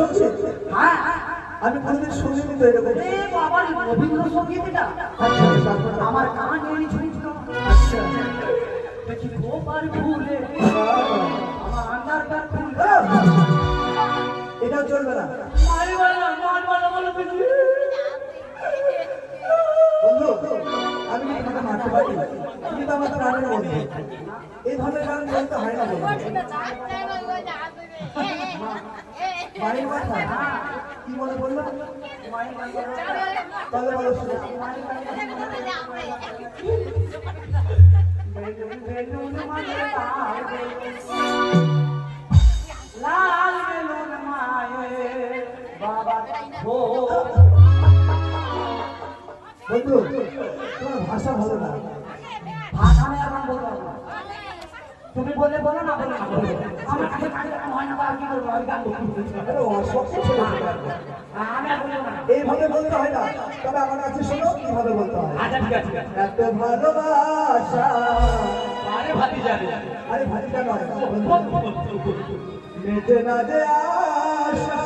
রবীন্দ্রসঙ্গীত? হ্যাঁ আমি কোনোদিন শুনিনি তো এরকম। বাবা রবীন্দ্রসঙ্গীত এটা আমার কানে ঝুঁকলো। আচ্ছা দেখি গোপাল ভুলে আমার আন্ডারটা খুলে এটাও চলবে না মারবালা বলো বন্ধু। আমি কি তোমাকে মারতে পারি? তুমি তো আমার প্রাণের বন্ধু, এই ধরনের গান বলতে হয় না বন্ধু। মায়ের কথা কি মনে বললো? তাহলে বলো শুনে। লাল বেলুন মায়ে বাবা ও বন্ধু তোমার ভাষা ভালো না। ভাষা আমি এখন বলবো তুমি বলে বলো না বলে না বলো আমার কাছে কাজে হয় না বা কি করবো আমি গান আরে অসভ্য ছেলে তুমি। আমি আর বলবো না এইভাবে বলতে হয় না, তবে আমার কাছে শোনো কিভাবে বলতে হয়। আচ্ছা ঠিক আছে এত ভালোবাসা। আরে ভাতি জানি আরে ভাতিটা নয়, মেটে না যে আশা